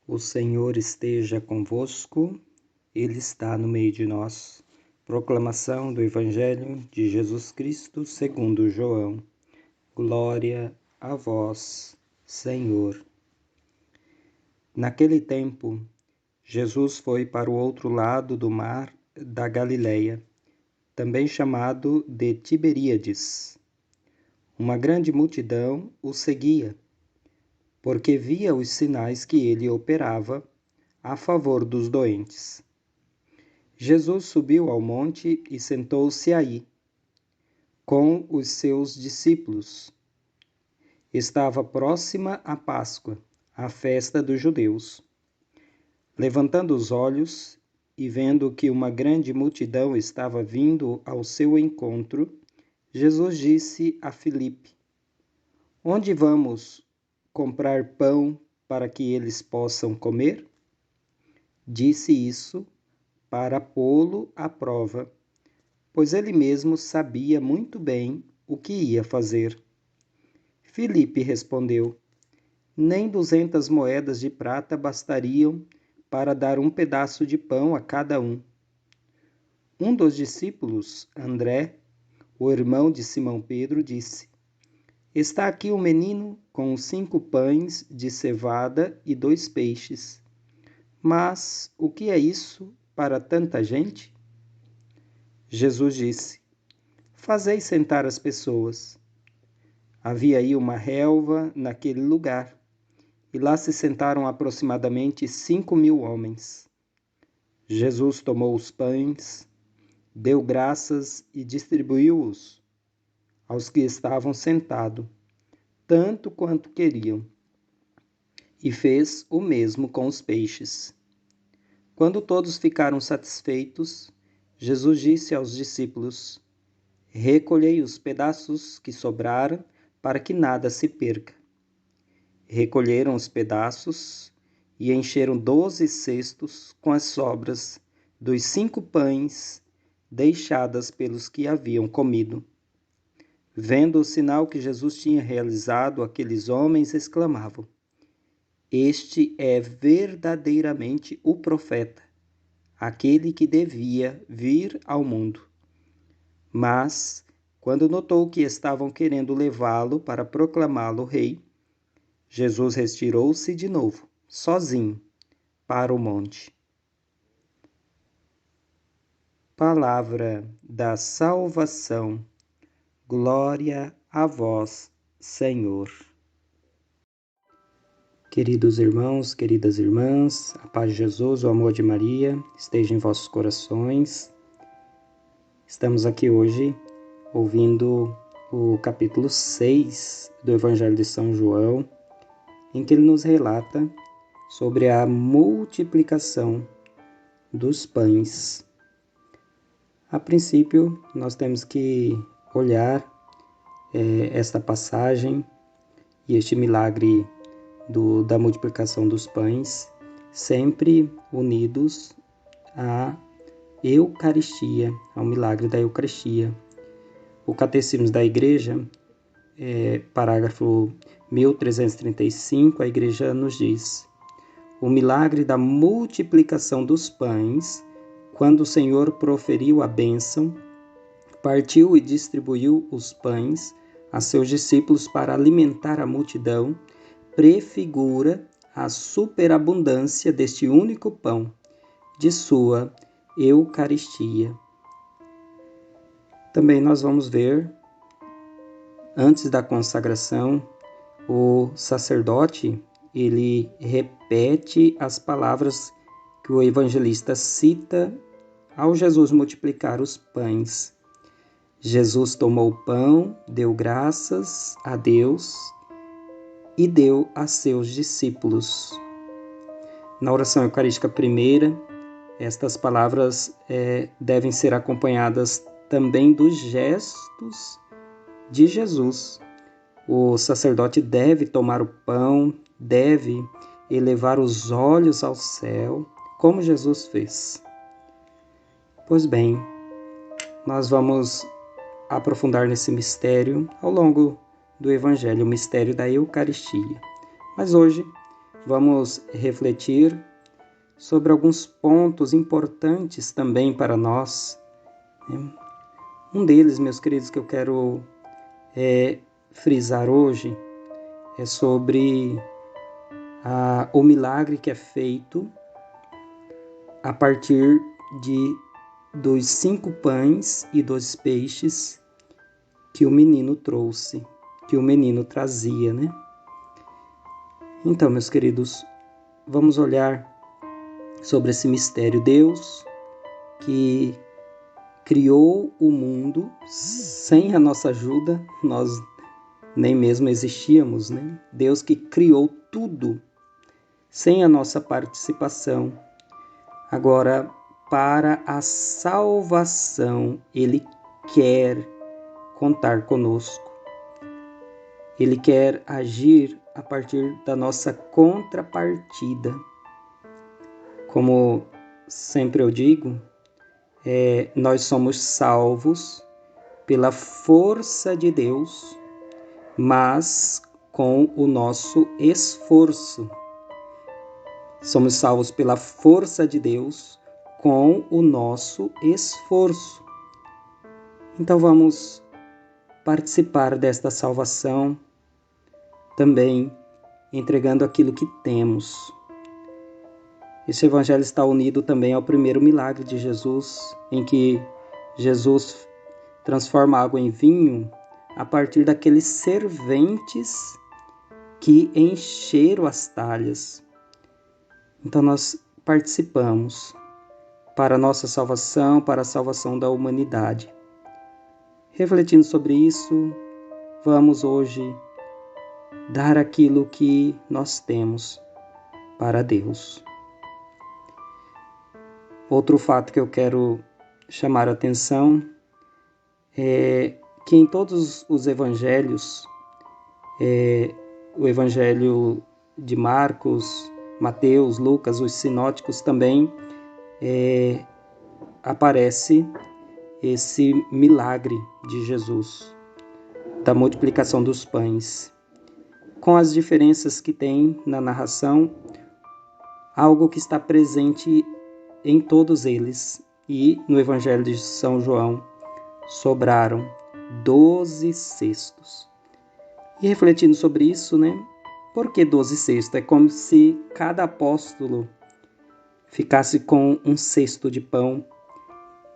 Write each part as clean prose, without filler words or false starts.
O Senhor esteja convosco, Ele está no meio de nós. Proclamação do Evangelho de Jesus Cristo segundo João. Glória a vós, Senhor. Naquele tempo, Jesus foi para o outro lado do mar da Galileia, também chamado de Tiberíades. Uma grande multidão o seguia, porque via os sinais que ele operava a favor dos doentes. Jesus subiu ao monte e sentou-se aí, com os seus discípulos. Estava próxima a Páscoa, a festa dos judeus. Levantando os olhos e vendo que uma grande multidão estava vindo ao seu encontro, Jesus disse a Filipe: Onde vamos comprar pão para que eles possam comer? Disse isso para pô-lo à prova, pois ele mesmo sabia muito bem o que ia fazer. Filipe respondeu: Nem 200 moedas de prata bastariam para dar um pedaço de pão a cada um. Um dos discípulos, André, o irmão de Simão Pedro, disse: Está aqui um menino com 5 pães de cevada e 2 peixes. Mas o que é isso para tanta gente? Jesus disse: Fazei sentar as pessoas. Havia aí uma relva naquele lugar, e lá se sentaram aproximadamente 5.000 homens. Jesus tomou os pães, deu graças e distribuiu-os aos que estavam sentados, tanto quanto queriam, e fez o mesmo com os peixes. Quando todos ficaram satisfeitos, Jesus disse aos discípulos: Recolhei os pedaços que sobraram, para que nada se perca. Recolheram os pedaços e encheram 12 cestos com as sobras dos 5 pães deixadas pelos que haviam comido. Vendo o sinal que Jesus tinha realizado, aqueles homens exclamavam: Este é verdadeiramente o profeta, aquele que devia vir ao mundo. Mas, quando notou que estavam querendo levá-lo para proclamá-lo rei, Jesus retirou-se de novo, sozinho, para o monte. Palavra da salvação. Glória a vós, Senhor. Queridos irmãos, queridas irmãs, a paz de Jesus, o amor de Maria, esteja em vossos corações. Estamos aqui hoje ouvindo o capítulo 6 do Evangelho de São João, em que ele nos relata sobre a multiplicação dos pães. A princípio, nós temos que olhar esta passagem e este milagre da multiplicação dos pães, sempre unidos à Eucaristia, ao milagre da Eucaristia. O Catecismo da Igreja, parágrafo 1335, a Igreja nos diz: o milagre da multiplicação dos pães, quando o Senhor proferiu a bênção, partiu e distribuiu os pães a seus discípulos para alimentar a multidão, prefigura a superabundância deste único pão, de sua Eucaristia. Também nós vamos ver, antes da consagração, o sacerdote, ele repete as palavras que o evangelista cita ao Jesus multiplicar os pães. Jesus tomou o pão, deu graças a Deus e deu a seus discípulos. Na oração eucarística primeira, estas palavras devem ser acompanhadas também dos gestos de Jesus. O sacerdote deve tomar o pão, deve elevar os olhos ao céu, como Jesus fez. Pois bem, nós vamos aprofundar nesse mistério ao longo do Evangelho, o mistério da Eucaristia. Mas hoje vamos refletir sobre alguns pontos importantes também para nós. Um deles, meus queridos, que eu quero frisar hoje é sobre o milagre que é feito a partir dos 5 pães e 2 peixes que o menino trouxe, que o menino trazia, né? Então, meus queridos, vamos olhar sobre esse mistério. Deus que criou o mundo sem a nossa ajuda, nós nem mesmo existíamos, né? Deus que criou tudo sem a nossa participação. Agora, para a salvação, Ele quer contar conosco. Ele quer agir a partir da nossa contrapartida. Como sempre eu digo, nós somos salvos pela força de Deus, mas com o nosso esforço. Somos salvos pela força de Deus com o nosso esforço. Então vamos participar desta salvação também entregando aquilo que temos. Esse evangelho está unido também ao primeiro milagre de Jesus, em que Jesus transforma a água em vinho a partir daqueles serventes que encheram as talhas. Então nós participamos para a nossa salvação, para a salvação da humanidade. Refletindo sobre isso, vamos hoje dar aquilo que nós temos para Deus. Outro fato que eu quero chamar a atenção é que em todos os evangelhos, o evangelho de Marcos, Mateus, Lucas, os sinóticos também, aparece esse milagre de Jesus, da multiplicação dos pães. Com as diferenças que tem na narração, algo que está presente em todos eles. E no Evangelho de São João sobraram 12 cestos. E refletindo sobre isso, né? Por que 12 cestos? É como se cada apóstolo ficasse com um cesto de pão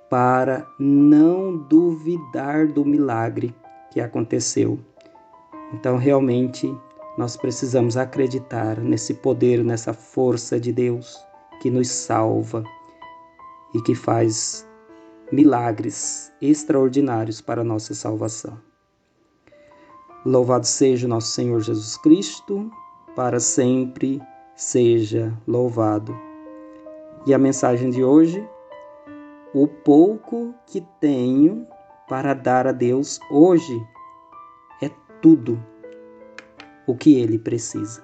para não duvidar do milagre que aconteceu. Então, realmente, nós precisamos acreditar nesse poder, nessa força de Deus que nos salva e que faz milagres extraordinários para a nossa salvação. Louvado seja o nosso Senhor Jesus Cristo, para sempre seja louvado. E a mensagem de hoje: o pouco que tenho para dar a Deus hoje é tudo o que Ele precisa.